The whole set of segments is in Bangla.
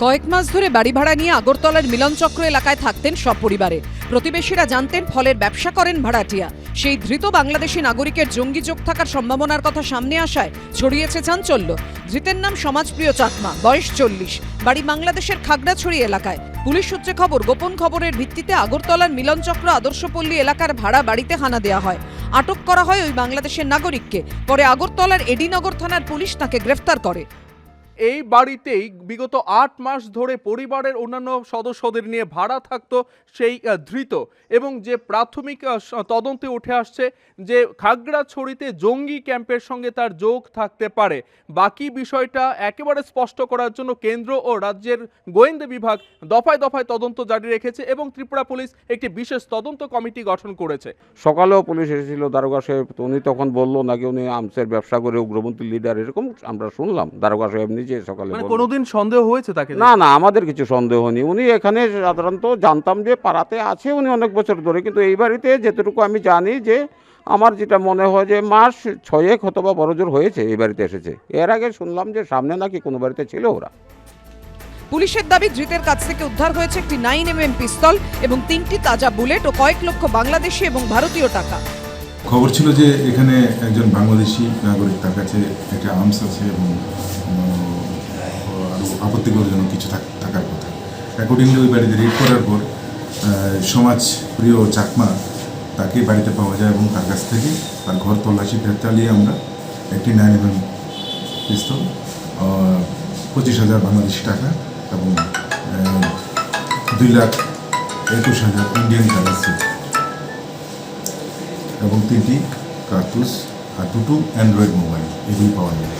কয়েক মাস ধরে বাড়ি ভাড়া নিয়ে আগরতলার মিলনচক্র এলাকায় থাকতেন সপরিবারে। প্রতিবেশীরা জানতেন ফলের ব্যবসা করেন ভাড়াটিয়া। সেই ধৃত বাংলাদেশি নাগরিকের জঙ্গি যোগ থাকার সম্ভাবনার কথা সামনে আসায় ছড়িয়েছে চাঞ্চল্য। ধৃতের নাম সমাজপ্রিয় চাকমা, বয়স 40, বাড়ি বাংলাদেশের খাগড়াছড়ি এলাকায়। পুলিশ সূত্রে খবর, গোপন খবরের ভিত্তিতে আগরতলার মিলনচক্র আদর্শপল্লী এলাকার ভাড়া বাড়িতে হানা দেওয়া হয়। আটক করা হয় ওই বাংলাদেশের নাগরিককে। পরে আগরতলার এডিনগর থানার পুলিশ তাকে গ্রেফতার করে। এই বাড়িতেই বিগত 8 মাস ধরে পরিবারের অন্যান্য সদস্যদের নিয়ে ভাড়া থাকতো সেই ধৃত, এবং যে প্রাথমিক তদন্তে উঠে আসছে যে খাগড়াছড়িতে জঙ্গি ক্যাম্পের সঙ্গে তার যোগ থাকতে পারে। বাকি বিষয়টা একেবারে স্পষ্ট করার জন্য কেন্দ্র ও রাজ্যের গোয়েন্দা বিভাগ দফায় দফায় তদন্ত জারি রেখেছে এবং ত্রিপুরা পুলিশ একটি বিশেষ তদন্ত কমিটি গঠন করেছে। সকালেও পুলিশ এসেছিল, দারোগা সাহেব। তো উনি তখন বললো নাকি উনি আমসের ব্যবসা করে উগ্রপন্থী লিডার, এরকম আমরা শুনলাম। দারোগা সাহেব নিজে সকালে কোনোদিন সন্দেহ হয়েছে তাকে? না, আমাদের কিছু সন্দেহ নেই। উনি এখানে সাধারণত জানতাম যে পাড়াতে আছে উনি অনেক বছর ধরে, কিন্তু এই বাড়িতে যেটুকু আমি জানি, যে আমার যেটা মনে হয় যে মাস 6 অথবা বড় জোর হয়েছে এই বাড়িতে এসেছে। এর আগে শুনলাম যে সামনে নাকি কোনো বাড়িতে ছিল ওরা। পুলিশের দাবি, ধৃতের কাছ থেকে উদ্ধার হয়েছে একটি 9mm পিস্তল এবং 3টি তাজা বুলেট ও কয়েক লক্ষ বাংলাদেশি এবং ভারতীয় টাকা। খবর ছিল যে এখানে একজন বাংলাদেশি নাগরিক, তার কাছে একটা আর্মস আছে এবং আপত্তিকরজনক কিছু থাকার কথা। অ্যাকর্ডিংলি ওই বাড়িতে রেড করার পর সমাজপ্রিয় চাকমা তাকে বাড়িতে পাওয়া যায় এবং তার কাছ থেকে তার ঘর তল্লাশি চালিয়ে আমরা একটি 9mm পিস্তল, 25,000 বাংলাদেশি টাকা এবং 2,21,000 ইন্ডিয়ান কারেন্সি এবং 3টি কার্তুজ আর 2টো অ্যান্ড্রয়েড মোবাইল এগুলি পাওয়া যায়।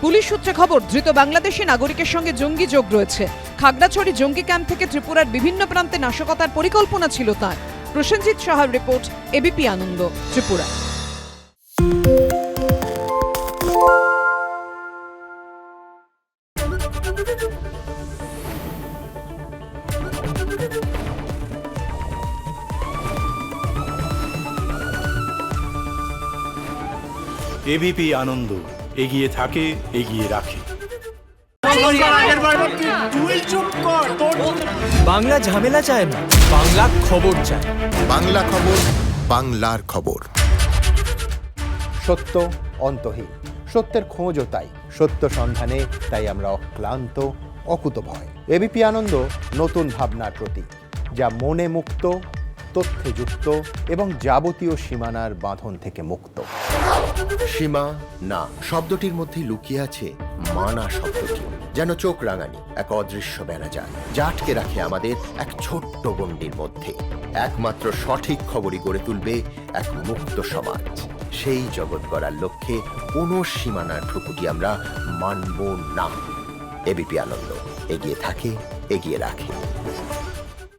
পুলিশ সূত্রে খবর, ধৃত বাংলাদেশি নাগরিকের সঙ্গে জঙ্গি যোগ রয়েছে। খাগড়াছড়ি জঙ্গি ক্যাম্প থেকে ত্রিপুরার বিভিন্ন প্রান্তে নাশকতার পরিকল্পনা ছিল তার। প্রসেনজিৎ সাহার রিপোর্ট, এবিপি আনন্দ, ত্রিপুরা। এবিপি আনন্দ, এগিয়ে থাকে, এগিয়ে রাখে। বাংলা ঝামেলা চায় না, বাংলা খবর চায়। বাংলা খবর, বাংলার খবর। সত্য অন্তহীন, সত্যের খোঁজও তাই, সত্য সন্ধানে তাই আমরা অক্লান্ত, অকুতভয়। এবিপি আনন্দ নতুন ভাবনার প্রতীক, যা মনে মুক্ত, তথ্যে যুক্ত এবং যাবতীয় সীমানার বাঁধন থেকে মুক্ত। সীমা না শব্দটির মধ্যে লুকিয়ে আছে মানা শব্দটি, যেন চোখ রাঙানি এক অদৃশ্য বেড়াজাল, যা আটকে রাখে আমাদের এক ছোট্ট গণ্ডির মধ্যে। একমাত্র সঠিক খবরই গড়ে তুলবে এক মুক্ত সমাজ। সেই জগৎ গড়ার লক্ষ্যে কোনো সীমানার ঠুকুটি আমরা মানব না। এবিপি আনন্দ, এগিয়ে থাকে, এগিয়ে রাখে।